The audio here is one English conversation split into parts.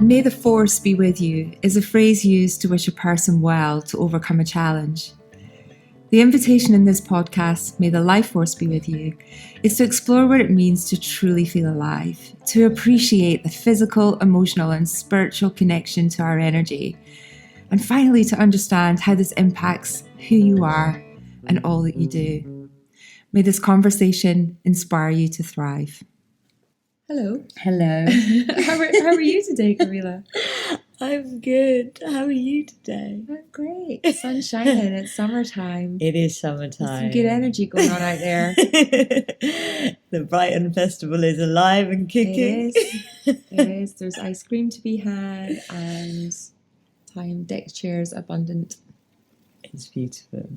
May the force be with you is a phrase used to wish a person well to overcome a challenge. The invitation in this podcast, May the life force be with you, is to explore what it means to truly feel alive, to appreciate the physical, emotional, and spiritual connection to our energy, and finally to understand how this impacts who you are and all that you do. May this conversation inspire you to thrive. Hello. Hello. How are you today, Kahreela? I'm good. How are you today? I'm great. The sun's shining. It's summertime. It is summertime. There's some good energy going on out there. The Brighton Festival is alive and kicking. It is. There's ice cream to be had and deck chairs abundant. It's beautiful.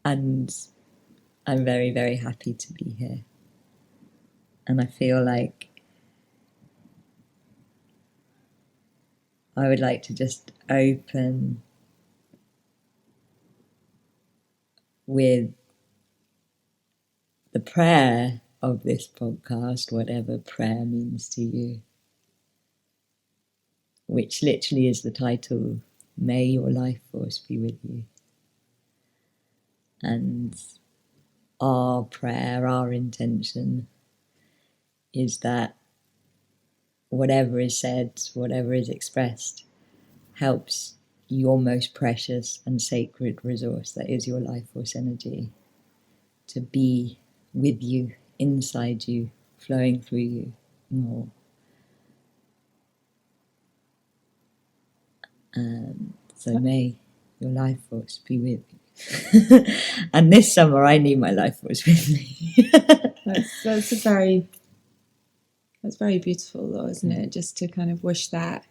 And I'm very, very happy to be here. And I feel like I would like to just open with the prayer of this podcast, whatever prayer means to you, which literally is the title, May Your Life Force Be With You. And our prayer, our intention is that whatever is said, whatever is expressed, helps your most precious and sacred resource, that is your life force energy, to be with you, inside you, flowing through you more. So may your life force be with you. And this summer I need my life force with me. That's very beautiful though, isn't it? Just to kind of wish that,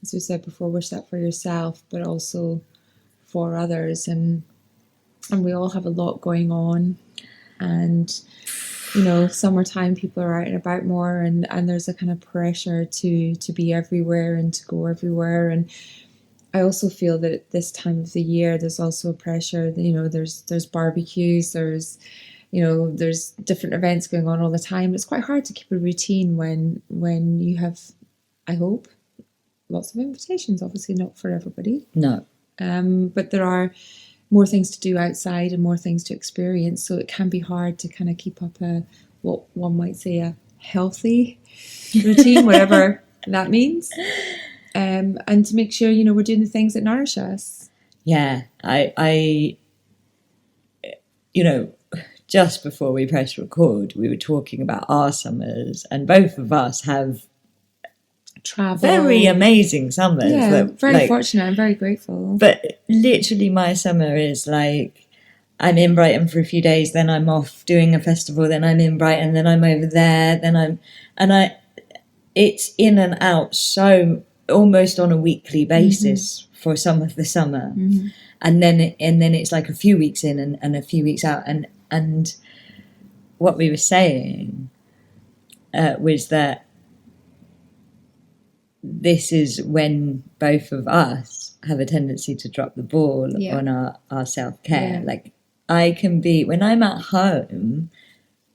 as we said before, wish that for yourself, but also for others. And we all have a lot going on. And, you know, summertime, people are out and about more, and there's a kind of pressure to be everywhere and to go everywhere. And I also feel that at this time of the year, there's also a pressure, you know, there's barbecues, there's different events going on all the time. It's quite hard to keep a routine when you have, I hope, lots of invitations. Obviously not for everybody. No. But there are more things to do outside and more things to experience. So it can be hard to kind of keep up what one might say a healthy routine, whatever that means. And to make sure, you know, we're doing the things that nourish us. Yeah, I you know, just before we pressed record, we were talking about our summers, and both of us have travel, very amazing summers. Yeah, very fortunate. I'm very grateful. But literally, my summer is like, I'm in Brighton for a few days, then I'm off doing a festival, then I'm in Brighton, then I'm over there, it's in and out so almost on a weekly basis for some of the summer. And then it's like a few weeks in and a few weeks out, and what we were saying was that this is when both of us have a tendency to drop the ball on our self-care. Like, I can be, when I'm at home,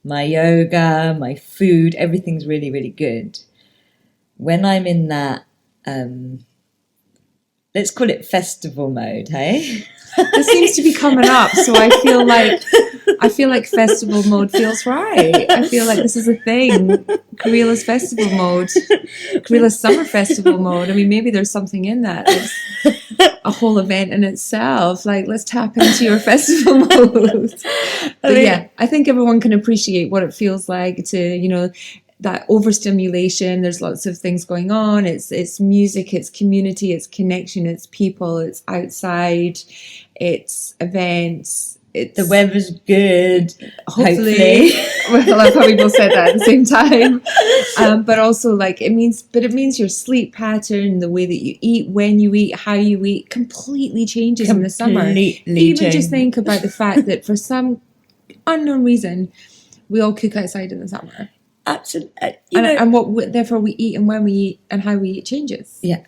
my yoga, my food, everything's really, really good. When I'm in that let's call it festival mode, hey? This seems to be coming up, so I feel like festival mode feels right. I feel like this is a thing. Kahreela's festival mode. Kahreela's summer festival mode. I mean, maybe there's something in that. It's a whole event in itself. Like, let's tap into your festival mode. But I think everyone can appreciate what it feels like to, you know, that overstimulation. There's lots of things going on. It's music, it's community, it's connection, it's people, it's outside, it's events. The weather's good. Hopefully. Well, I've probably both said that at the same time. But also, like, it means your sleep pattern, the way that you eat, when you eat, how you eat, completely changes in the summer. Even just think about the fact that for some unknown reason, we all cook outside in the summer. Absolutely. And what therefore we eat and when we eat and how we eat changes. Yeah.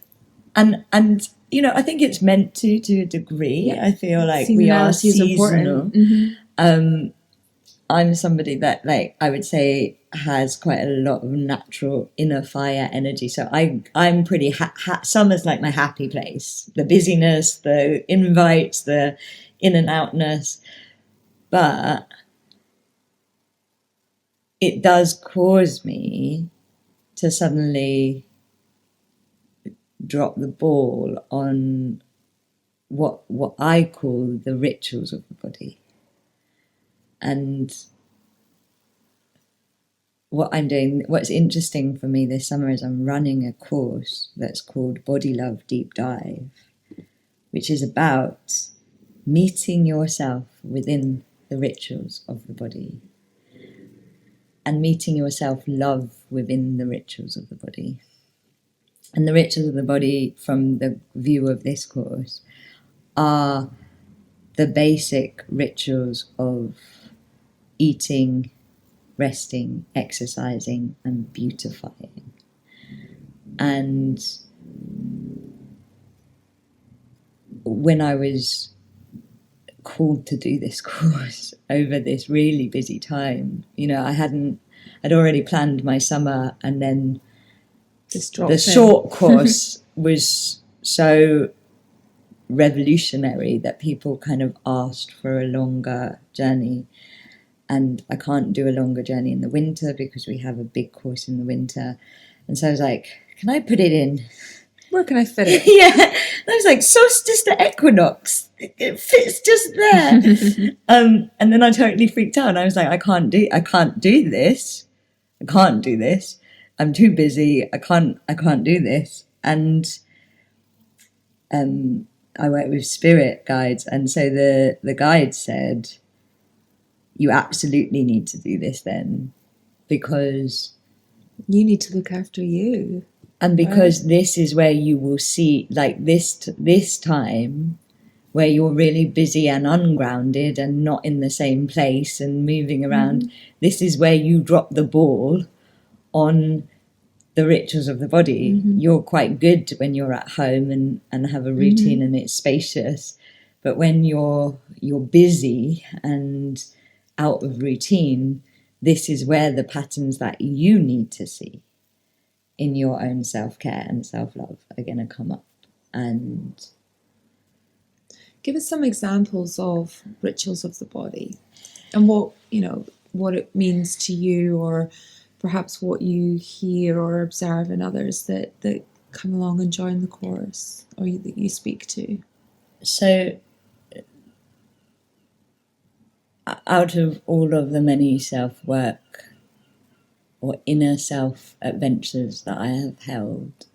And you know, I think it's meant to a degree. Yeah. I feel like we are seasonal. I'm somebody that, like, I would say has quite a lot of natural inner fire energy. So I'm pretty summer's like my happy place. The busyness, the invites, the in and outness, but it does cause me to suddenly drop the ball on what I call the rituals of the body. And what I'm doing, what's interesting for me this summer is I'm running a course that's called Bodylove Deep Dive, which is about meeting yourself within the rituals of the body and meeting your self-love within the rituals of the body. And the rituals of the body, from the view of this course, are the basic rituals of eating, resting, exercising, and beautifying. And when I was called to do this course over this really busy time, you know, I'd already planned my summer, and then the short course was so revolutionary that people kind of asked for a longer journey. And I can't do a longer journey in the winter because we have a big course in the winter. And so I was like, can I put it in? Where can I fit it? Yeah. And I was like, solstice to equinox. It fits just there. And then I totally freaked out. And I was like, I can't do this. I can't do this. I'm too busy. I can't do this. And I work with spirit guides. And so the guide said, you absolutely need to do this then, because you need to look after you. And because this is where you will see, like this time where you're really busy and ungrounded and not in the same place and moving around, this is where you drop the ball on the rituals of the body. You're quite good when you're at home and have a routine and it's spacious. But when you're busy and out of routine, this is where the patterns that you need to see in your own self-care and self-love are going to come up. And give us some examples of rituals of the body and what it means to you, or perhaps what you hear or observe in others that come along and join the course, or that you speak to. So out of all of the many self-work or inner self adventures that I have held,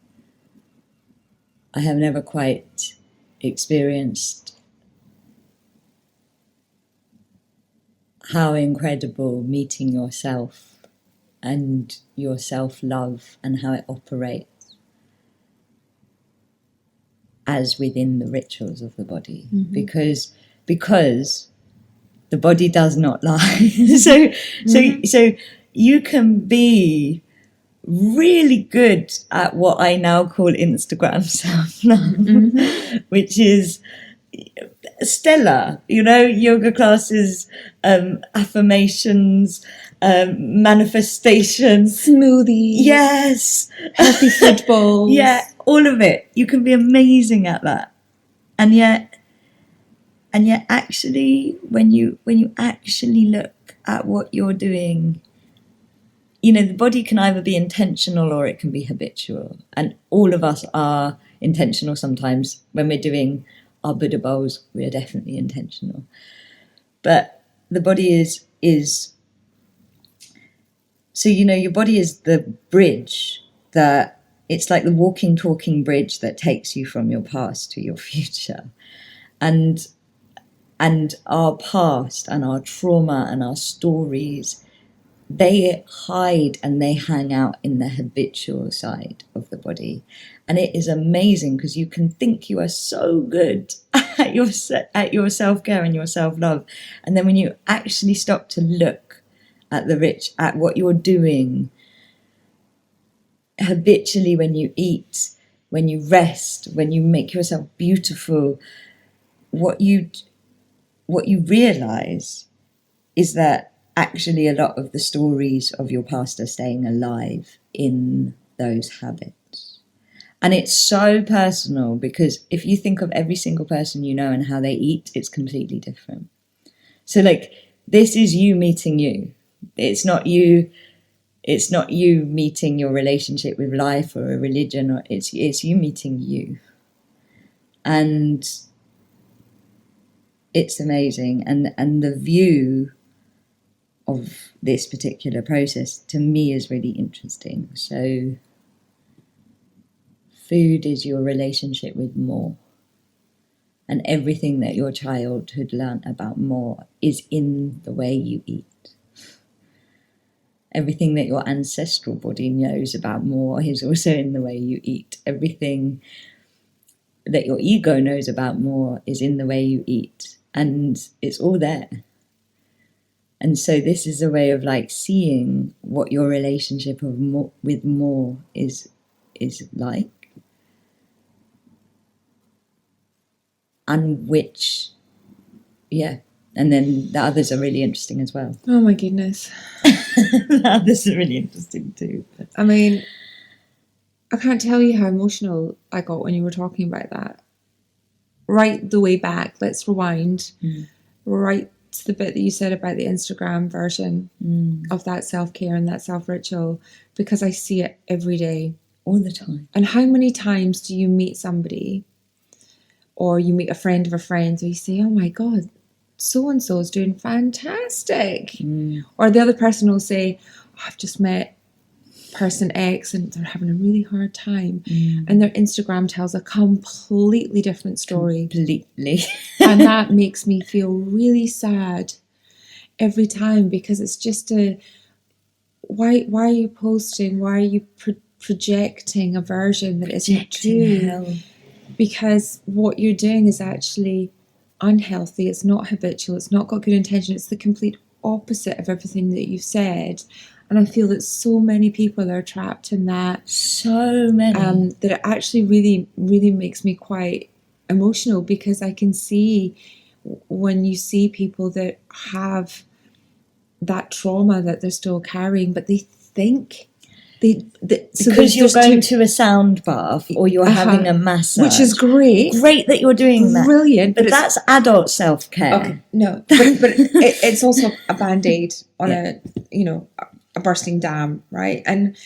I have never quite experienced how incredible meeting yourself and your self-love and how it operates as within the rituals of the body. Because the body does not lie. So you can be really good at what I now call Instagram self-love, which is stellar, yoga classes, affirmations, manifestations, smoothies, yes, healthy food bowls, yeah, all of it. You can be amazing at that, and yet actually when you actually look at what you're doing, the body can either be intentional or it can be habitual, and all of us are intentional. Sometimes when we're doing our Buddha bowls, we are definitely intentional, but the body is so your body is the bridge, that it's like the walking talking bridge that takes you from your past to your future. And our past and our trauma and our stories, they hide and they hang out in the habitual side of the body. And it is amazing because you can think you are so good at your self-care and your self-love. And then when you actually stop to look at what you're doing habitually, when you eat, when you rest, when you make yourself beautiful, what you realize is that actually a lot of the stories of your past are staying alive in those habits. And it's so personal, because if you think of every single person you know and how they eat, it's completely different. So like, this is you meeting you. It's not you meeting your relationship with life or a religion, or it's you meeting you. And it's amazing. And the view of this particular process to me is really interesting. So food is your relationship with more. And everything that your childhood learnt about more is in the way you eat. Everything that your ancestral body knows about more is also in the way you eat. Everything that your ego knows about more is in the way you eat. And it's all there. And so this is a way of like seeing what your relationship of more, with more is like. And which, yeah. And then the others are really interesting as well. Oh my goodness. The others are really interesting too. But. I mean, I can't tell you how emotional I got when you were talking about that. Right the way back, let's rewind. Right to the bit that you said about the Instagram version of that self-care and that self-ritual, because I see it every day. All the time. And how many times do you meet somebody, or you meet a friend of a friend, where you say, oh my God, so-and-so is doing fantastic. Or the other person will say, oh, I've just met person X and they're having a really hard time. And their Instagram tells a completely different story. Completely. And that makes me feel really sad every time, because it's just why are you posting? Why are you projecting a version that isn't true? Hell. Because what you're doing is actually unhealthy. It's not habitual. It's not got good intention. It's the complete opposite of everything that you've said. And I feel that so many people are trapped in that. So many. That it actually really, really makes me quite emotional, because I can see when you see people that have that trauma that they're still carrying, but they think because you're going to a sound bath or you're having a massage, which is great that you're doing that, brilliant, but that's adult self-care. Okay, no, but it's also a band-aid on a bursting dam, right? And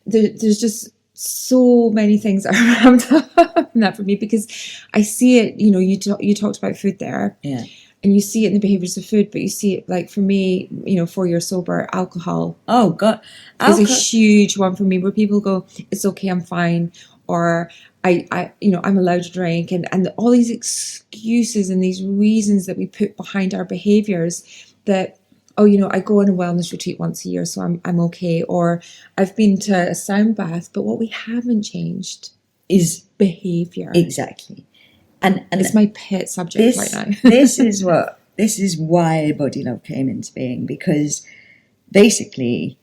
there's just so many things that are wrapped up in that for me, because I see it. You talked about food there, yeah. And you see it in the behaviors of food, but you see it, like for me, 4 years sober, alcohol. Oh God, is a huge one for me, where people go, "It's okay, I'm fine," or I'm allowed to drink, and all these excuses and these reasons that we put behind our behaviors. That I go on a wellness retreat once a year, so I'm okay, or I've been to a sound bath. But what we haven't changed is behavior. Exactly. And it's my pet subject right now. this is why Bodylove came into being, because basically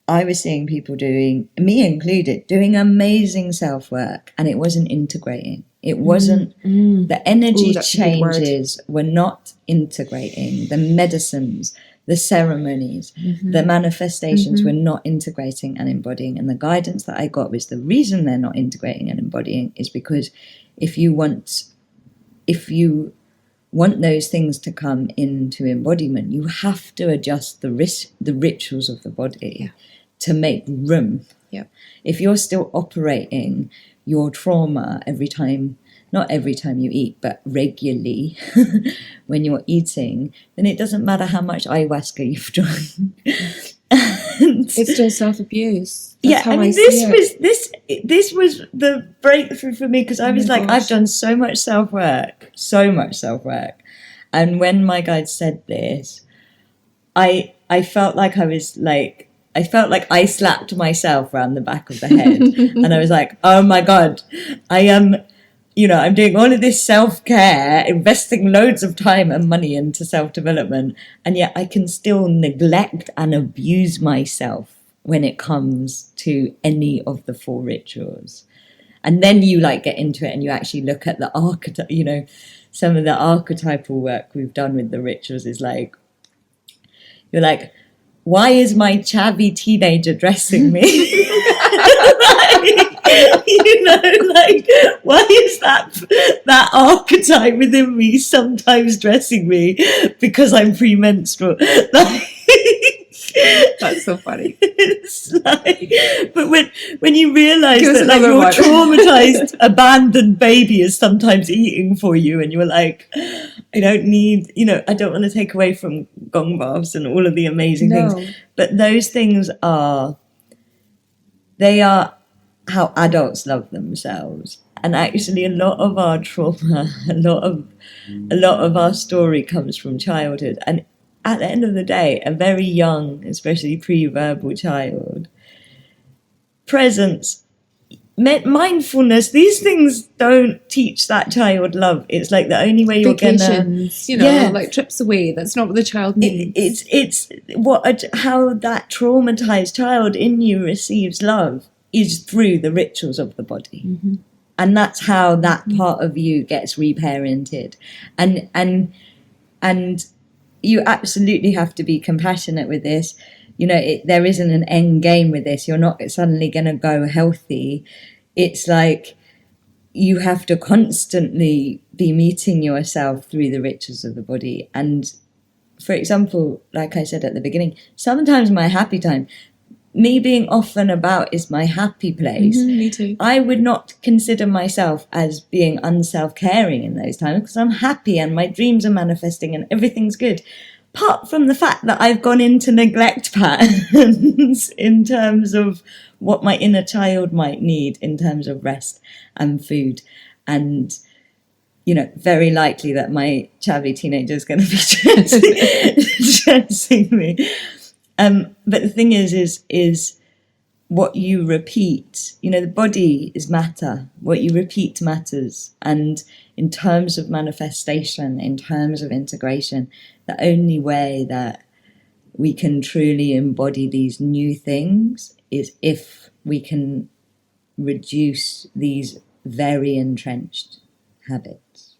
I was seeing people doing, me included, doing amazing self-work, and it wasn't integrating. It wasn't, the energy changes were not integrating. The medicines, the ceremonies, the manifestations were not integrating and embodying. And the guidance that I got was the reason they're not integrating and embodying is because if you want those things to come into embodiment, you have to adjust the rituals of the body to make room. Yeah. If you're still operating your trauma not every time you eat, but regularly when you're eating, then it doesn't matter how much ayahuasca you've drunk. It's still self-abuse. That's how this was the breakthrough for me, because I was like, I've done so much self-work. And when my guide said this, I felt like I slapped myself around the back of the head. And I was like, oh my God, I'm doing all of this self-care, investing loads of time and money into self-development, and yet I can still neglect and abuse myself when it comes to any of the 4 rituals. And then you get into it and you actually look at the archetype, some of the archetypal work we've done with the rituals is you're like, why is my chavy teenager dressing me? Why is that archetype within me sometimes dressing me because I'm premenstrual? That's so funny. It's like, but when you realise that like your one. traumatized, abandoned baby is sometimes eating for you, and you're like, I don't need, I don't want to take away from gong baths and all of the amazing things, but those things they are how adults love themselves. And actually, a lot of our trauma, a lot of our story comes from childhood. And at the end of the day, a very young, especially pre-verbal child, presence, mindfulness, these things don't teach that child love. It's like the only way you're Vacations, like trips away. That's not what the child needs. It's how that traumatized child in you receives love is through the rituals of the body. Mm-hmm. And that's how that part of you gets reparented. And you absolutely have to be compassionate with this. There isn't an end game with this. You're not suddenly going to go healthy. It's like you have to constantly be meeting yourself through the rituals of the body. And for example, like I said at the beginning, sometimes my happy time, me being off and about, is my happy place. Mm-hmm, me too. I would not consider myself as being unself-caring in those times because I'm happy and my dreams are manifesting and everything's good. Apart from the fact that I've gone into neglect patterns in terms of what my inner child might need in terms of rest and food. And, very likely that my chavy teenager is going to be dressing me. But the thing is what you repeat. The body is matter. What you repeat matters. And in terms of manifestation, in terms of integration, the only way that we can truly embody these new things is if we can reduce these very entrenched habits.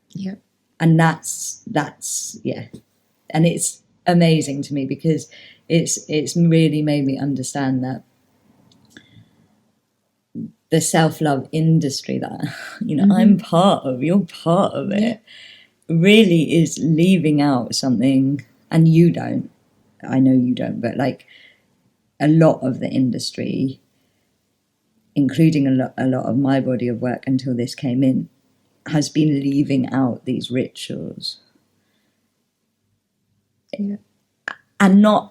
Yeah. And that's and it's amazing to me because it's really made me understand that the self-love industry that I'm part of, you're part of it, really is leaving out something. And you don't, I know you don't, but like a lot of the industry, including a lot of my body of work until this came in, has been leaving out these rituals. And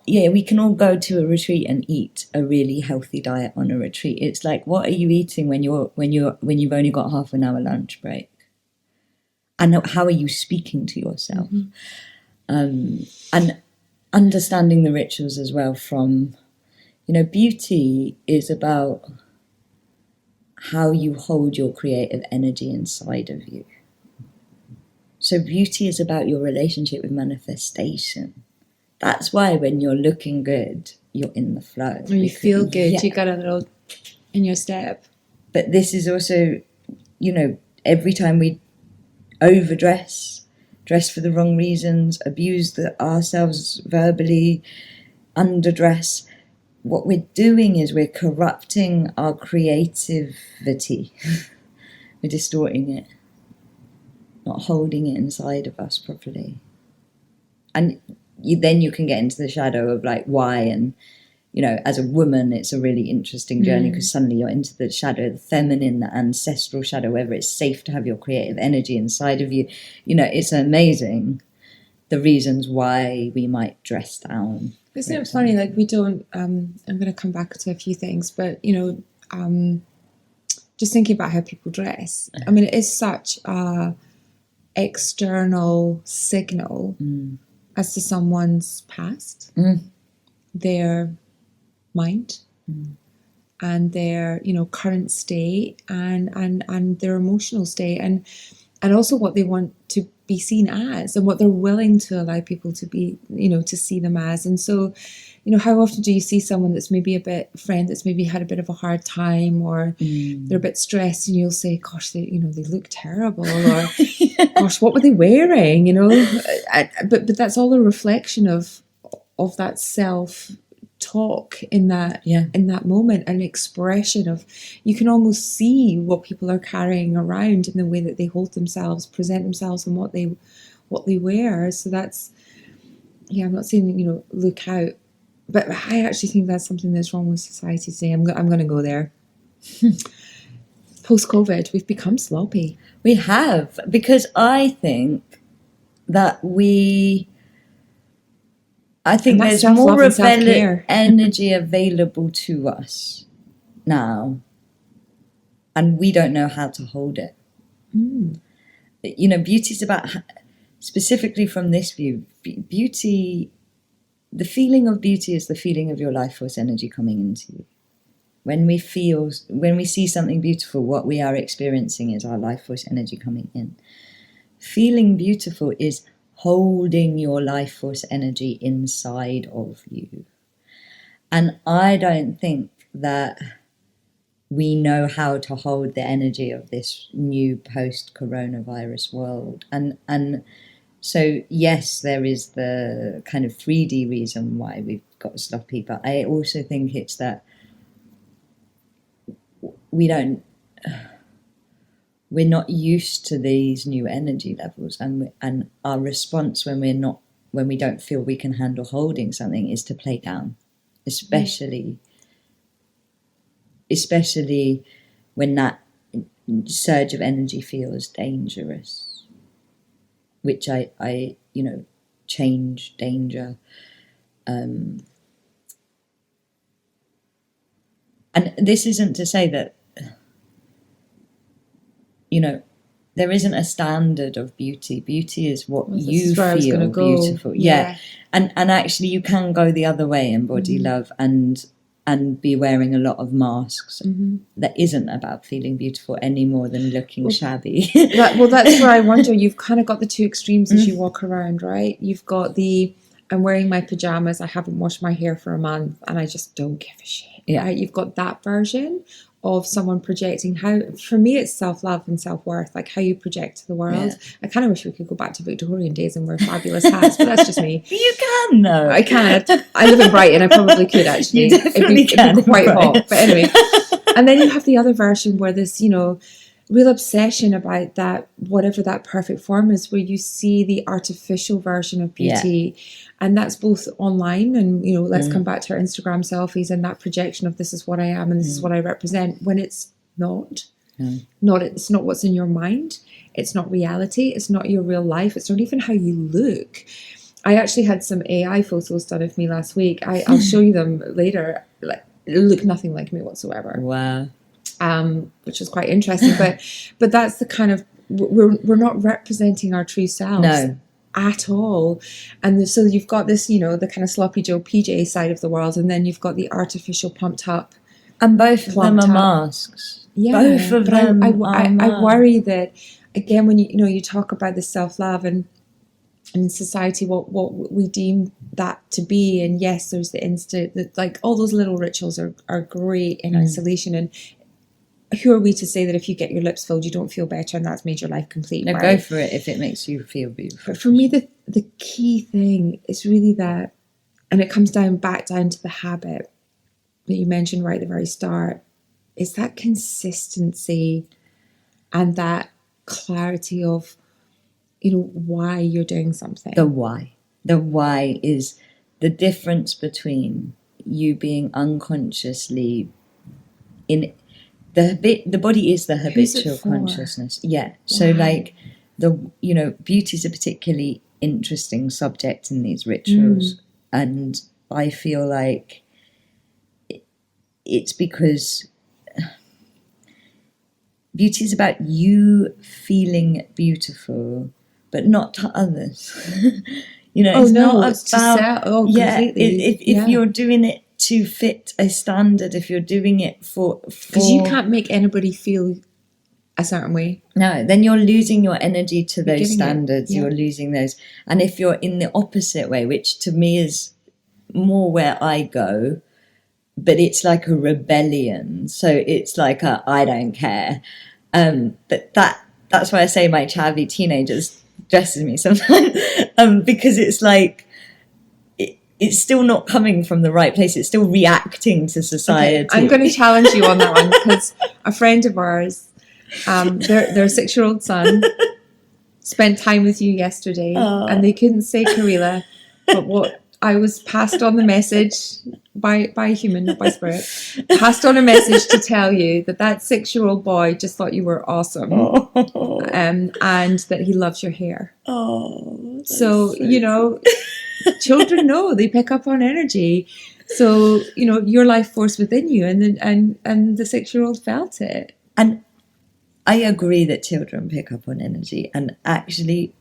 we can all go to a retreat and eat a really healthy diet on a retreat. It's like, what are you eating when you've only got half an hour lunch break? And how are you speaking to yourself? Mm-hmm. And understanding the rituals as well from, beauty is about how you hold your creative energy inside of you. So beauty is about your relationship with manifestation. That's why when you're looking good, you're in the flow. When you feel good, you got a little in your step. But this is also, every time we overdress, dress for the wrong reasons, abuse ourselves verbally, underdress, what we're doing is we're corrupting our creativity. We're distorting it, not holding it inside of us properly. And then you can get into the shadow of like why, and as a woman it's a really interesting journey because suddenly you're into the shadow, the feminine, the ancestral shadow, whether it's safe to have your creative energy inside of you. It's amazing the reasons why we might dress down. Isn't it funny, like we don't I'm going to come back to a few things, but just thinking about how people dress, I mean, it is such a external signal as to someone's past, their mind, and their current state, and their emotional state, and also what they want to be seen as, and what they're willing to allow people to be, to see them as. And so, how often do you see someone that's maybe friend that's maybe had a bit of a hard time, or they're a bit stressed, and you'll say, gosh, they look terrible, or gosh, what were they wearing, but that's all a reflection of of that self talk in that moment, an expression of, you can almost see what people are carrying around in the way that they hold themselves, present themselves, and what they wear. So that's, I'm not saying, look out, but I actually think that's something that's wrong with society today. I'm going to go there. Post-COVID, we've become sloppy. We have, because I think that there's more energy available to us now, and we don't know how to hold it. Beauty's about, specifically from this view, beauty, the feeling of beauty is the feeling of your life force energy coming into you. When we see something beautiful, what we are experiencing is our life force energy coming in. Feeling beautiful is holding your life force energy inside of you. And I don't think that we know how to hold the energy of this new post-coronavirus world. And so, yes, there is the kind of 3D reason why we've got sloppy, but I also think it's that we're not used to these new energy levels, and our response when we don't feel we can handle holding something is to play down, especially when that surge of energy feels dangerous, which I change, danger, and this isn't to say that there isn't a standard of beauty. Beauty is what you feel beautiful. Yeah. And actually you can go the other way in body love and be wearing a lot of masks. That isn't about feeling beautiful any more than looking shabby. That's where I wonder, you've kind of got the two extremes as you walk around, right? You've got I'm wearing my pajamas, I haven't washed my hair for a month, and I just don't give a shit. Yeah. Right? You've got that version of someone projecting how, for me, it's self-love and self-worth, like how you project to the world. Yeah. I kind of wish we could go back to Victorian days and wear fabulous hats, but that's just me. You can, though. I can. I live in Brighton. I probably could, actually. You definitely it'd be quite hot. But anyway. And then you have the other version where this, real obsession about that, whatever that perfect form is, where you see the artificial version of beauty. Yeah. And that's both online and, let's come back to our Instagram selfies and that projection of this is what I am and this is what I represent, when it's not. It's not what's in your mind. It's not reality. It's not your real life. It's not even how you look. I actually had some AI photos done of me last week. I'll show you them later. Like, look nothing like me whatsoever. Wow. Which is quite interesting, but that's the kind of, we're not representing our true selves at all. And so you've got this, the kind of sloppy Joe PJ side of the world, and then you've got the artificial pumped up, and both of them are masks. Yeah, both of them. I worry that, again, when you talk about the self-love and in society what we deem that to be, and yes, there's the instant that, like, all those little rituals are great in isolation, and who are we to say that if you get your lips filled you don't feel better and that's made your life complete? No, right? Go for it if it makes you feel beautiful. But for me, the key thing is really that, and it comes back down to the habit that you mentioned right at the very start, is that consistency and that clarity of why you're doing something. The why is the difference between you being unconsciously in the body is the habitual consciousness. Yeah. So like beauty is a particularly interesting subject in these rituals, and I feel like it's because beauty is about you feeling beautiful, but not to others. It's not about if you're doing it to fit a standard, if you're doing it for because you can't make anybody feel a certain way. No, then you're losing your energy to those standards. You're losing those. And if you're in the opposite way, which to me is more where I go, but it's like a rebellion. So it's like I don't care. But that's why I say my chavy teenagers dresses me sometimes, because it's like it's still not coming from the right place. It's still reacting to society. Okay, I'm going to challenge you on that one, because a friend of ours, their 6-year-old son spent time with you yesterday, and they couldn't say Kahreela, but what I was passed on the message by a human, not by spirit, passed on a message to tell you that 6-year-old boy just thought you were awesome, and that he loves your hair. So you know, children know, they pick up on energy. So you know, your life force within you, and the 6-year-old felt it. And I agree that children pick up on energy, and actually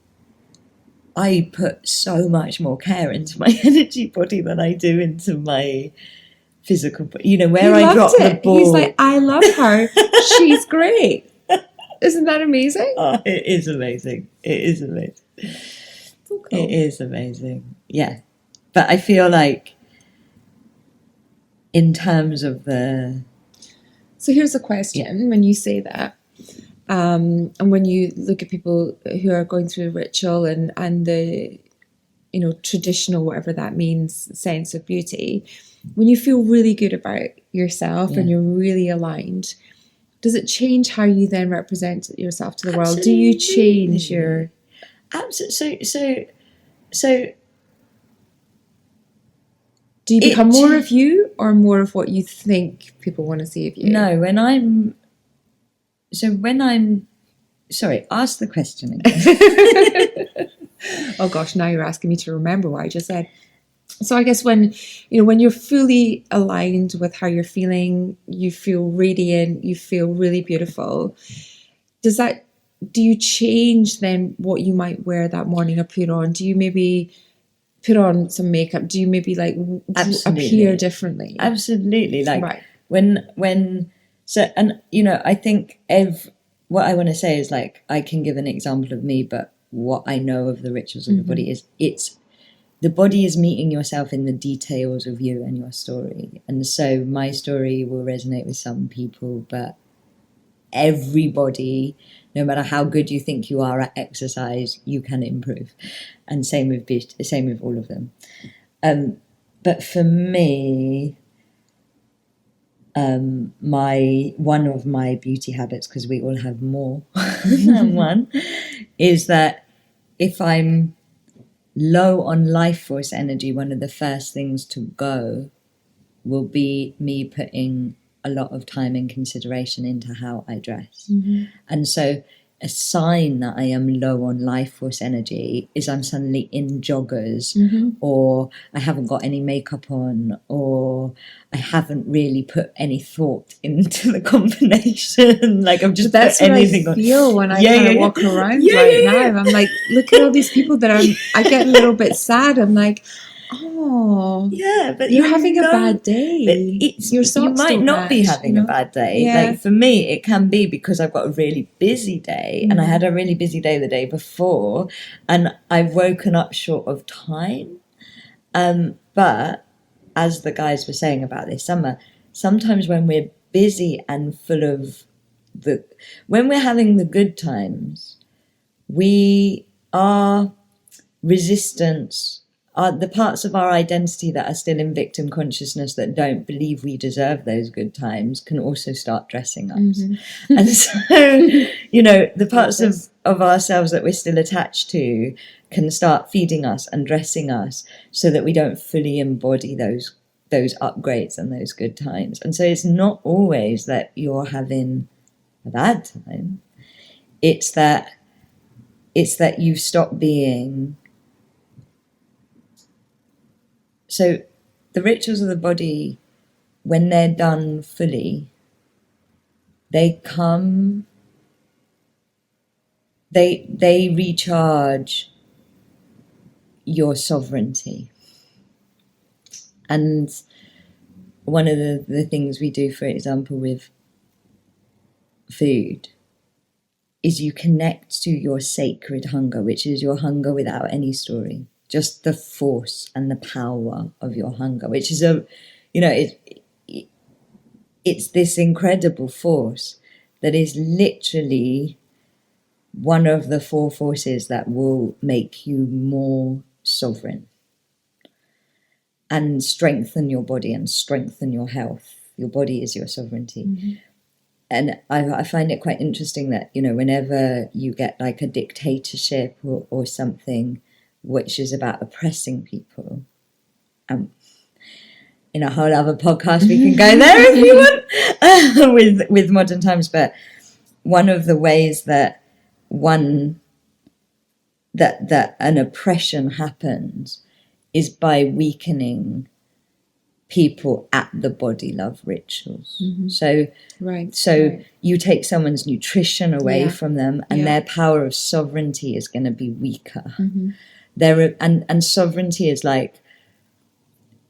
I put so much more care into my energy body than I do into my physical body. You know, where I drop the ball. He's like, I love her. She's great. Isn't that amazing? Oh, it is amazing. It is amazing. So cool. It is amazing. Yeah. But I feel like in terms of the... So here's a question when you say that. And when you look at people who are going through a ritual and the, you know, traditional, whatever that means, sense of beauty, when you feel really good about yourself and you're really aligned, does it change how you then represent yourself to the world? Do you change your... Absolutely. So do you become more of you, or more of what you think people want to see of you? No, sorry, ask the question again. Oh gosh, now you're asking me to remember what I just said. So I guess when you're fully aligned with how you're feeling, you feel radiant, you feel really beautiful. Do you change then what you might wear that morning or put on? Do you maybe put on some makeup? Do you maybe appear differently? Absolutely. Like right. So, and you know, I think what I want to say is, like, I can give an example of me, but what I know of the rituals of the body is the body is meeting yourself in the details of you and your story. And so my story will resonate with some people, but everybody, no matter how good you think you are at exercise, you can improve. And same with all of them. But for me, one of my beauty habits, because we all have more than one, is that if I'm low on life force energy, one of the first things to go will be me putting a lot of time and consideration into how I dress. And so a sign that I am low on life force energy is I'm suddenly in joggers, or I haven't got any makeup on, or I haven't really put any thought into the combination. Like I've just that's put what anything I feel on. When I kind of walk around now. I'm like, look at all these people that I get a little bit sad. I'm like, oh, yeah, but you're having a bad day. You might not be having a bad day. Yeah. Like for me, it can be because I've got a really busy day, and I had a really busy day the day before, and I've woken up short of time. But as the guys were saying about this summer, sometimes when we're busy and full of when we're having the good times, we are resistance. The parts of our identity that are still in victim consciousness that don't believe we deserve those good times can also start dressing us. And so, you know, the parts of ourselves that we're still attached to can start feeding us and dressing us so that we don't fully embody those upgrades and those good times. And so it's not always that you're having a bad time. It's that you stop being... So the rituals of the body, when they're done fully, they recharge your sovereignty. And one of the things we do, for example, with food, is you connect to your sacred hunger, which is your hunger without any story. Just the force and the power of your hunger, which is it's this incredible force that is literally one of the 4 forces that will make you more sovereign. and strengthen your body and strengthen your health. Your body is your sovereignty. Mm-hmm. And I find it quite interesting that, you know, whenever you get like a dictatorship or something which is about oppressing people, in a whole other podcast we can go there if you want, with modern times. But one of the ways that an oppression happens is by weakening people at the Bodylove rituals. Mm-hmm. So right. You take someone's nutrition away from them, and their power of sovereignty is going to be weaker. Mm-hmm. And sovereignty is like,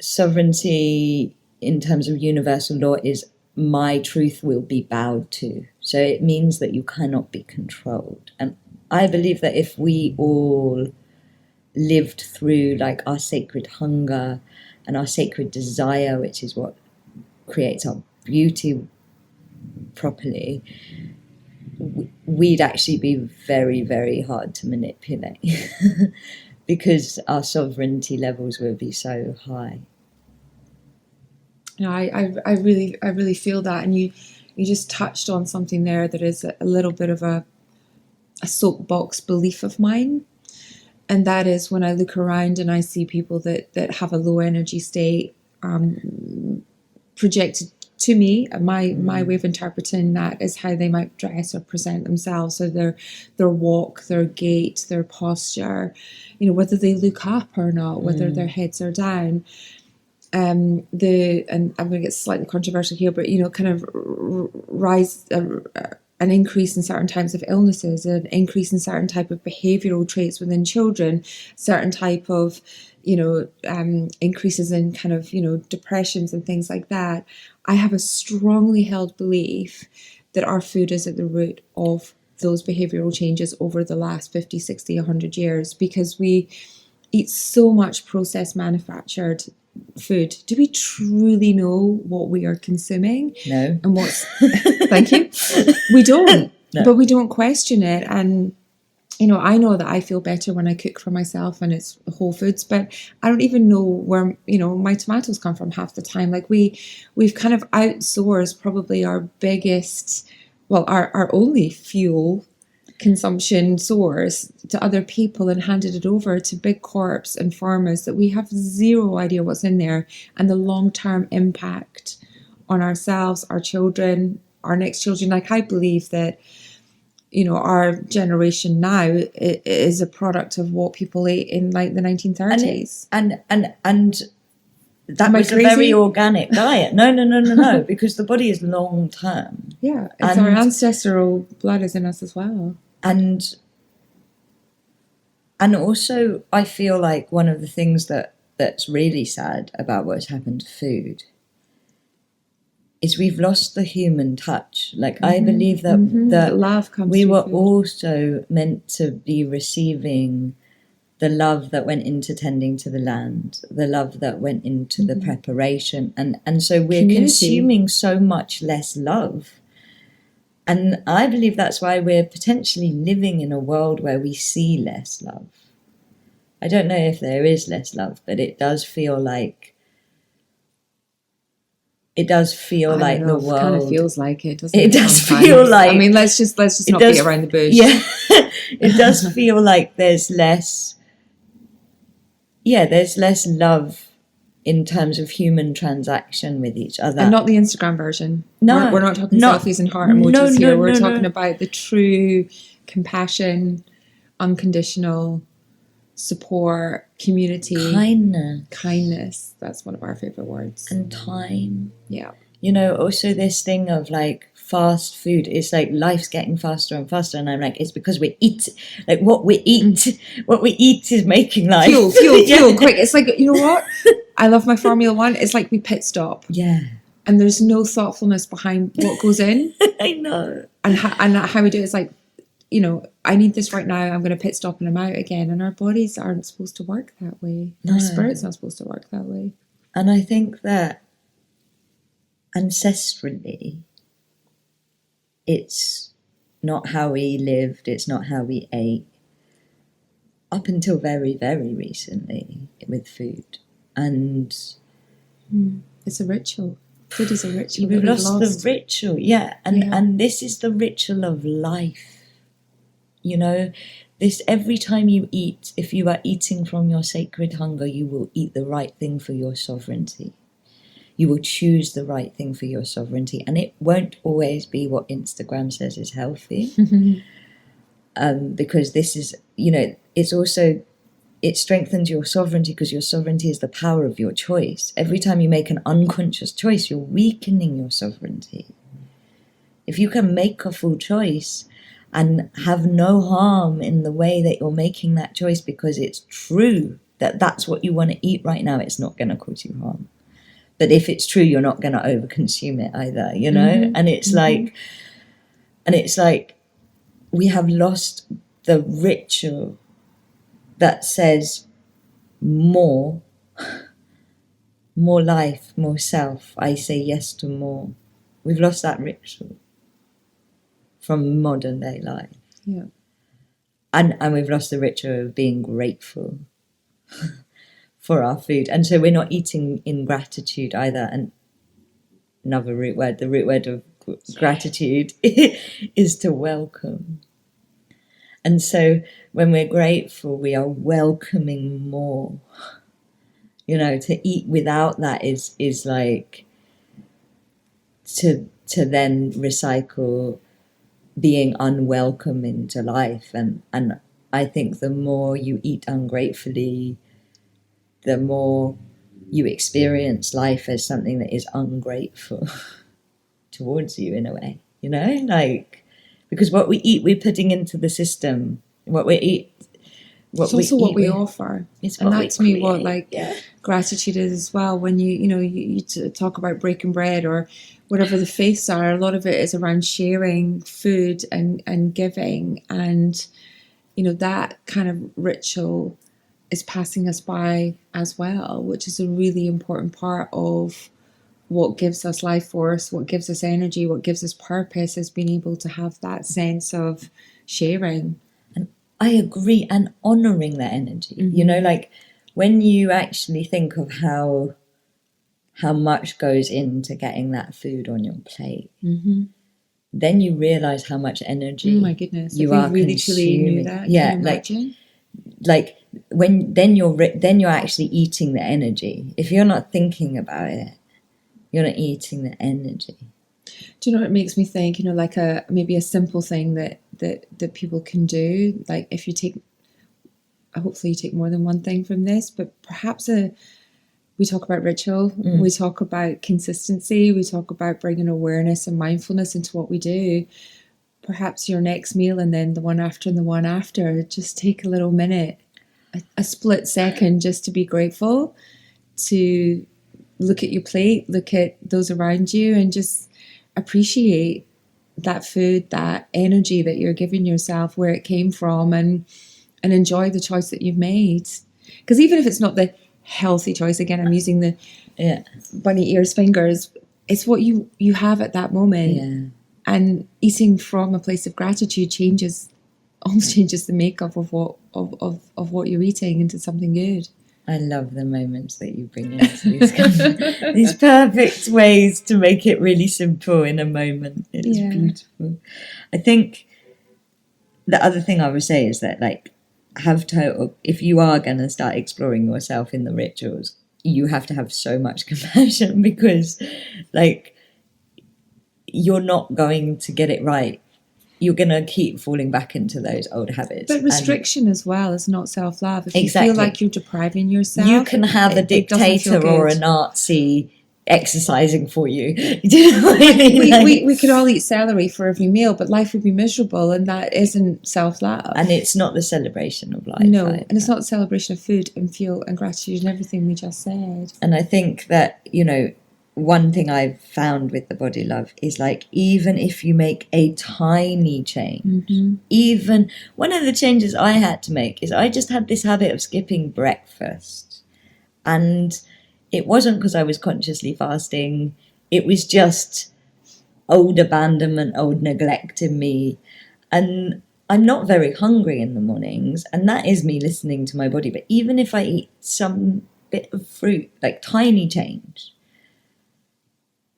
sovereignty in terms of universal law is my truth will be bowed to. So it means that you cannot be controlled. And I believe that if we all lived through like our sacred hunger and our sacred desire, which is what creates our beauty properly, we'd actually be very, very hard to manipulate because our sovereignty levels would be so high. No, I really feel that, and you just touched on something there that is a little bit of a soapbox belief of mine, and that is when I look around and I see people that have a low energy state projected to me. My way of interpreting that is how they might dress or present themselves, so their walk, their gait, their posture, you know, whether they look up or not, whether their heads are down. And I'm going to get slightly controversial here, but, you know, kind of rise an increase in certain types of illnesses, an increase in certain type of behavioral traits within children, certain type of, you know, increases in kind of, you know, depressions and things like that. I have a strongly held belief that our food is at the root of those behavioral changes over the last 50, 60, 100 years, because we eat so much processed manufactured food. Do we truly know what we are consuming? No. And what's thank you. We don't. No. But we don't question it. And, you know, I know that I feel better when I cook for myself and it's whole foods, but I don't even know where, you know, my tomatoes come from half the time. Like we've kind of outsourced probably our biggest, well, our only fuel consumption source to other people and handed it over to big corps and farmers that we have zero idea what's in there, and the long-term impact on ourselves, our children, our next children. Like, I believe that, you know, our generation now is a product of what people ate in like the 1930s. And that was a very organic diet. No, because the body is long term. Yeah, it's our ancestral blood is in us as well. And also, I feel like one of the things that's really sad about what's happened to food is we've lost the human touch. Like, I believe that that love comes we were food. also meant to be receiving the love that went into tending to the land, the love that went into the preparation, and so we're Community. consuming so much less love. And I believe that's why we're potentially living in a world where we see less love. I don't know if there is less love, but it does feel like the world. It kind of feels like it, doesn't it? It does sometimes? feel like. I mean, let's just not beat around the bush. Yeah, it does feel like there's less. Yeah, there's less love in terms of human transaction with each other. And not the Instagram version. No. We're not talking selfies and heart emojis here. We're talking about about the true compassion, unconditional support, community. Kindness. That's one of our favourite words. And time. Yeah. You know, also this thing of like fast food, it's like life's getting faster and faster, and I'm like, it's because we eat, like what we eat is making life. Fuel, quick. It's like, you know what? I love my Formula One. It's like we pit stop. Yeah. And there's no thoughtfulness behind what goes in. I know. And how we do it is like, you know, I need this right now. I'm going to pit stop and I'm out again. And our bodies aren't supposed to work that way. No. Our spirit's not supposed to work that way. And I think that ancestrally, it's not how we lived, it's not how we ate, up until very, very recently with food. And it's a ritual. Food is a ritual. We've lost the ritual, and this is the ritual of life. You know, this, every time you eat, if you are eating from your sacred hunger, you will eat the right thing for your sovereignty. You will choose the right thing for your sovereignty, and it won't always be what Instagram says is healthy. Because this is, you know, it's also, it strengthens your sovereignty, because your sovereignty is the power of your choice. Every time you make an unconscious choice, you're weakening your sovereignty. If you can make a full choice and have no harm in the way that you're making that choice, because it's true that that's what you want to eat right now, it's not going to cause you harm. But if it's true, you're not going to overconsume it either, you know? And it's like we have lost the ritual that says more life, more self. I say yes to more. We've lost that ritual from modern day life. Yeah. And we've lost the ritual of being grateful for our food. And so we're not eating in gratitude either. And another root word, the root word of gratitude is to welcome. And so when we're grateful, we are welcoming more. You know, to eat without that is like to then recycle being unwelcome into life. And I think the more you eat ungratefully, the more you experience life as something that is ungrateful towards you, in a way, you know, like, because what we eat, we're putting into the system. What we eat, it's also what we offer. And that's me what gratitude is as well. When you talk about breaking bread or whatever the faiths are, a lot of it is around sharing food and giving, and that kind of ritual is passing us by as well, which is a really important part of what gives us life force, what gives us energy, what gives us purpose, is being able to have that sense of sharing. And I agree, and honouring that energy. You know, like when you actually think of how much goes into getting that food on your plate, then you realise how much energy. Oh my goodness! You are really truly knew that. Yeah, can you imagine? Like when then you're actually eating the energy. If you're not thinking about it, you're not eating the energy. Do you know what it makes me think? Like maybe a simple thing that people can do. Like if you take, hopefully you take more than one thing from this, but perhaps we talk about ritual, we talk about consistency, we talk about bringing awareness and mindfulness into what we do. Perhaps your next meal and then the one after and the one after, just take a little minute, a split second, just to be grateful, to look at your plate, look at those around you, and just appreciate that food, that energy that you're giving yourself, where it came from, and enjoy the choice that you've made. Because even if it's not the healthy choice, again, I'm using the bunny ears fingers, it's what you have at that moment. Yeah. And eating from a place of gratitude almost changes the makeup of what you're eating into something good. I love the moments that you bring into these perfect ways to make it really simple in a moment. It's beautiful. I think the other thing I would say is that, like, if you are going to start exploring yourself in the rituals, you have to have so much compassion, because, like, you're not going to get it right. You're going to keep falling back into those old habits. But restriction as well is not self-love. If you feel like you're depriving yourself, you can have a dictator or a Nazi exercising for you. Do you know what I mean? We could all eat celery for every meal, but life would be miserable, and that isn't self-love. And it's not the celebration of life. No, and it's not the celebration of food and fuel and gratitude and everything we just said. And I think that, one thing I've found with the Bodylove is, like, even if you make a tiny change, even one of the changes I had to make is I just had this habit of skipping breakfast. And it wasn't because I was consciously fasting. It was just old abandonment, old neglect in me. And I'm not very hungry in the mornings, and that is me listening to my body. But even if I eat some bit of fruit, like tiny change,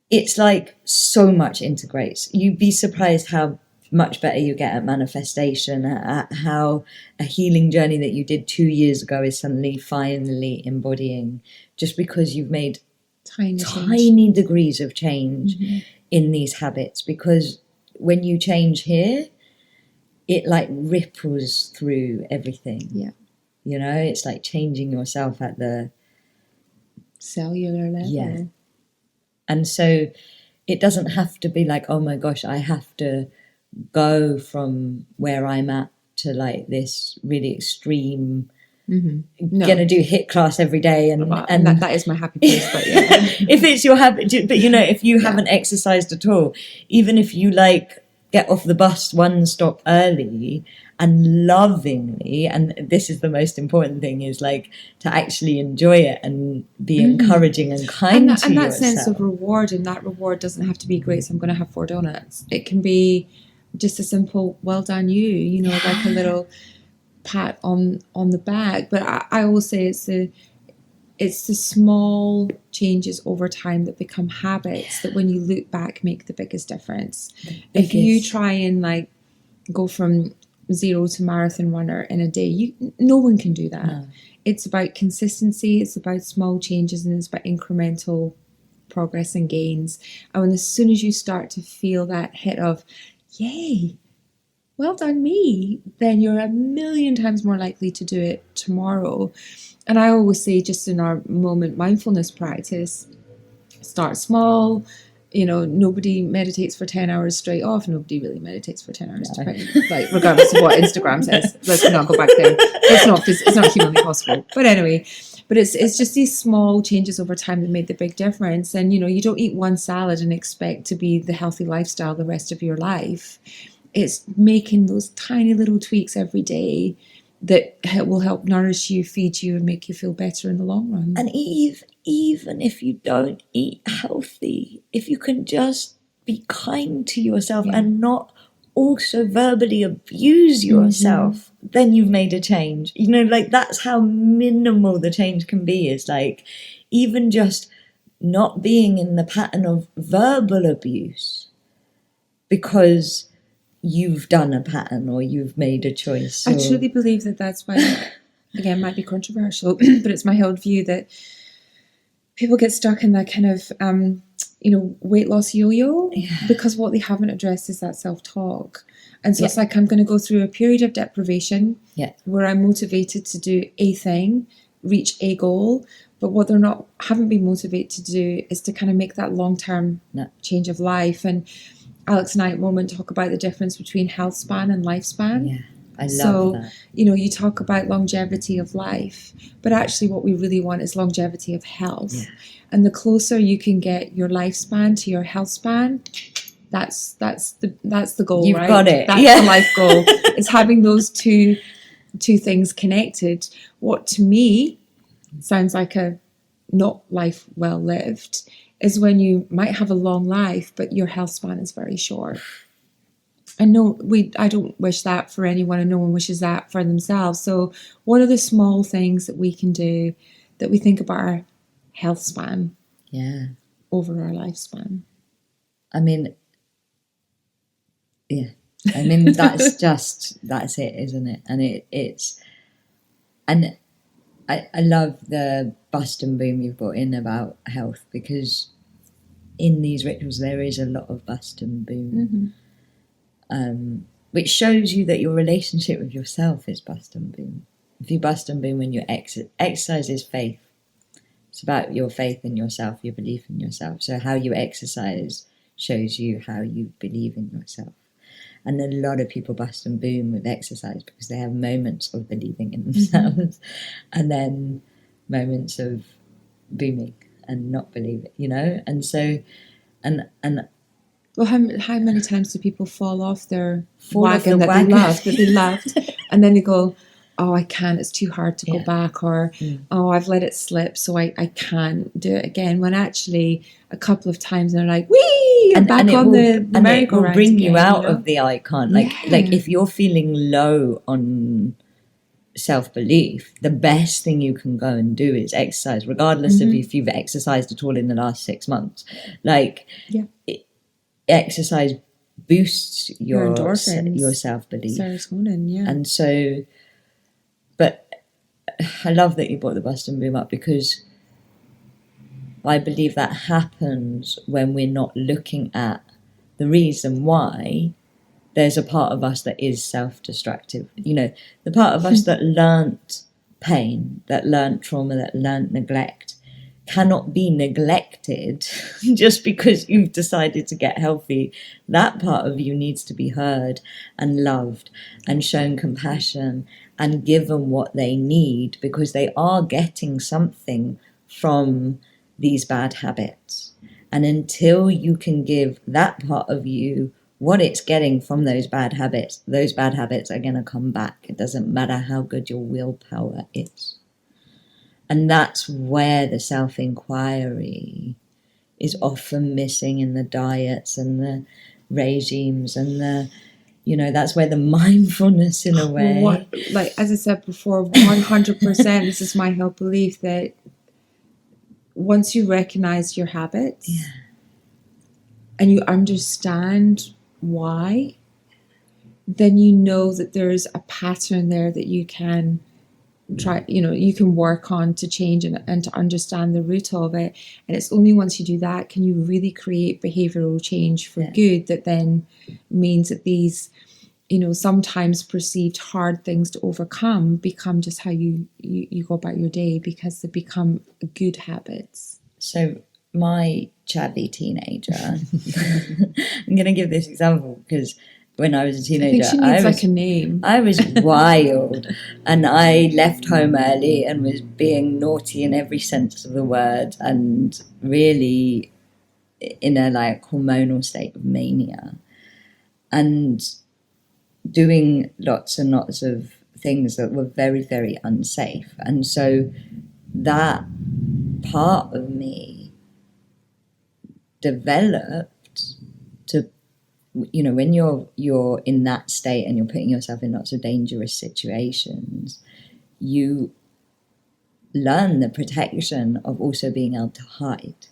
it's like so much integrates. You'd be surprised how much better you get at manifestation, at how a healing journey that you did 2 years ago is suddenly finally embodying, just because you've made tiny degrees of change in these habits. Because when you change here, it like ripples through everything. Yeah. You know, it's like changing yourself at the cellular level. Yeah. And so it doesn't have to be like, oh my gosh, I have to go from where I'm at to like this really extreme, gonna do HIIT class every day, and that is my happy place. But yeah, if it's your habit, but you know, if you haven't exercised at all, even if you like get off the bus one stop early and lovingly, and this is the most important thing, is like to actually enjoy it and be encouraging and kind to yourself. And that sense of reward, and that reward doesn't have to be great, so I'm going to have 4 donuts. It can be just a simple well done you know, like a little pat on the back. But I always say it's the small changes over time that become habits that when you look back make the biggest difference. If you try and like go from 0 to marathon runner in a day, no one can do that. No. It's about consistency, it's about small changes, and it's about incremental progress and gains. And when, as soon as you start to feel that hit of yay, well done me, then you're a million times more likely to do it tomorrow. And I always say, just in our moment mindfulness practice, start small. You know, nobody meditates for 10 hours straight off. Nobody really meditates for 10 hours straight, like regardless of what Instagram says. Let's not go back there. It's not humanly possible. But anyway, it's just these small changes over time that made the big difference. And, you know, you don't eat one salad and expect to be the healthy lifestyle the rest of your life. It's making those tiny little tweaks every day that will help nourish you, feed you, and make you feel better in the long run. And even if you don't eat healthy, if you can just be kind to yourself and not also verbally abuse yourself, then you've made a change. You know, like that's how minimal the change can be. Is like even just not being in the pattern of verbal abuse because you've done a pattern or you've made a choice. I truly believe that that's why, again, might be controversial, but it's my held view that people get stuck in that kind of, weight loss yo-yo because what they haven't addressed is that self-talk. And so it's like, I'm going to go through a period of deprivation where I'm motivated to do a thing, reach a goal, but what they're haven't been motivated to do is to kind of make that long-term change of life. And Alex and I at Moment talk about the difference between health span and lifespan. Yeah, I love that. You know, you talk about longevity of life, but actually what we really want is longevity of health. Yeah. And the closer you can get your lifespan to your health span, that's the goal. You've right? got it. That's the life goal. It's having those two things connected. What to me sounds like a not life well lived is when you might have a long life, but your health span is very short. And no, I don't wish that for anyone, and no one wishes that for themselves. So what are the small things that we can do that we think about our health span over our lifespan? I mean, that's it, isn't it? And I love the bust and boom you've brought in about health, because in these rituals there is a lot of bust and boom, which shows you that your relationship with yourself is bust and boom. If you bust and boom when you exercise is faith. It's about your faith in yourself, your belief in yourself. So how you exercise shows you how you believe in yourself. And a lot of people bust and boom with exercise because they have moments of believing in themselves and then moments of booming and not believing, you know? And so, and well, how many times do people fall off their wagon that they loved, and then they go, oh, I can't, it's too hard to go back, or oh, I've let it slip, so I can't do it again, when actually a couple of times they're like, whee, and back on the merry-go-round. And it will bring you out of the I can't. Like if you're feeling low on self-belief, the best thing you can go and do is exercise, regardless of if you've exercised at all in the last 6 months. Like, exercise boosts your endorphins, your self-belief, serotonin, and so. But I love that you brought the bust and boom up, because I believe that happens when we're not looking at the reason why there's a part of us that is self-destructive. You know, the part of us that learnt pain, that learnt trauma, that learnt neglect, cannot be neglected just because you've decided to get healthy. That part of you needs to be heard and loved and shown compassion and given what they need, because they are getting something from these bad habits. And until you can give that part of you what it's getting from those bad habits are going to come back. It doesn't matter how good your willpower is. And that's where the self-inquiry is often missing in the diets and the regimes and the, you know, that's where the mindfulness, in a way. Like, as I said before, 100%, this is my whole belief, that once you recognize your habits and you understand why, then you know that there's a pattern there that you can try, you know, you can work on to change and to understand the root of it. And it's only once you do that can you really create behavioral change for good, that then means that these, you know, sometimes perceived hard things to overcome become just how you go about your day, because they become good habits. So my chavy teenager, I'm going to give this example because when I was a teenager, I think she needs like a name. I was wild, and I left home early and was being naughty in every sense of the word, and really in a like hormonal state of mania, and doing lots and lots of things that were very, very unsafe. And so that part of me developed to, you know, when you're in that state and you're putting yourself in lots of dangerous situations, you learn the protection of also being able to hide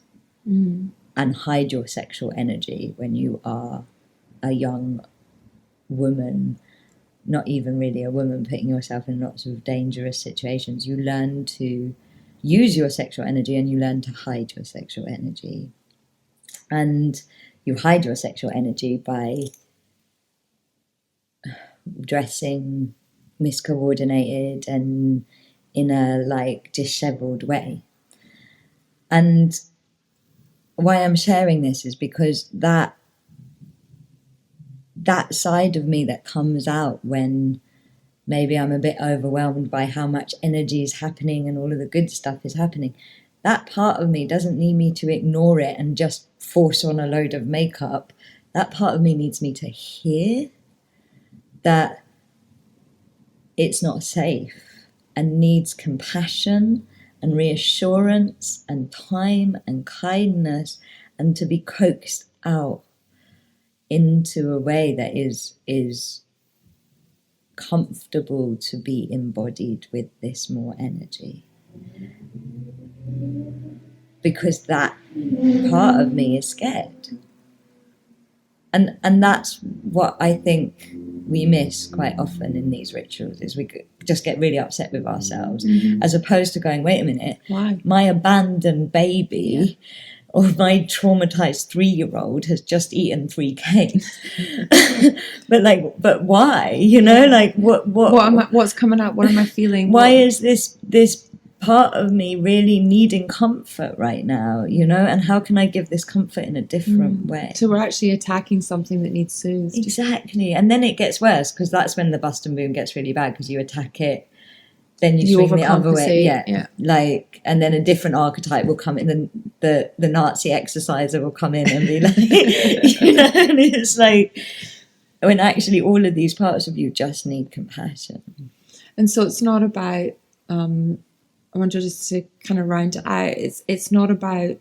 and hide your sexual energy when you are a young woman, not even really a woman, putting yourself in lots of dangerous situations. You learn to use your sexual energy and you learn to hide your sexual energy. And you hide your sexual energy by dressing miscoordinated and in a like disheveled way. And why I'm sharing this is because that side of me that comes out when maybe I'm a bit overwhelmed by how much energy is happening and all of the good stuff is happening, that part of me doesn't need me to ignore it and just force on a load of makeup. That part of me needs me to hear that it's not safe and needs compassion and reassurance and time and kindness, and to be coaxed out into a way that is comfortable to be embodied with this more energy. Because that part of me is scared. And that's what I think we miss quite often in these rituals, is we just get really upset with ourselves, as opposed to going, wait a minute, why? My abandoned baby or my traumatized 3-year-old has just eaten 3 cakes. but why? You know, like what's coming up? What am I feeling? Why is this part of me really needing comfort right now, you know? And how can I give this comfort in a different way? So we're actually attacking something that needs soothed. Exactly. And then it gets worse, because that's when the bust and boom gets really bad, because you attack it, then you swing the other way. Yeah. Like, and then a different archetype will come in, and the Nazi exerciser will come in and be like, you know, and it's like, when actually all of these parts of you just need compassion. And so it's not about, I want you just to kind of round it out. It's not about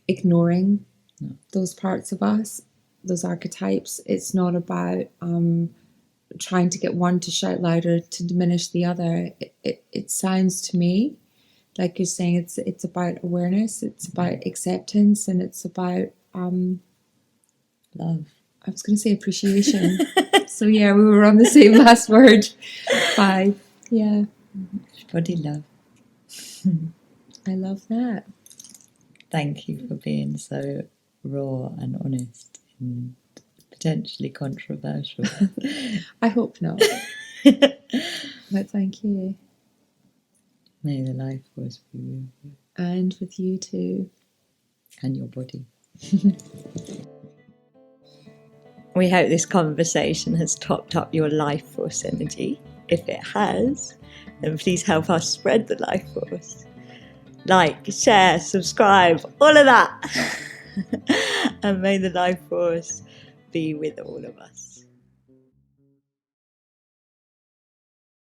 ignoring those parts of us, those archetypes. It's not about trying to get one to shout louder to diminish the other. It sounds to me like you're saying it's about awareness, it's about acceptance, and it's about love. I was going to say appreciation. So yeah, we were on the same last word. 5. Yeah. Body love. I love that. Thank you for being so raw and honest and potentially controversial. I hope not. But thank you. May the life force be with you. And with you too. And your body. We hope this conversation has topped up your life force energy. If it has, then please help us spread the life force. Like, share, subscribe, all of that. And may the life force be with all of us.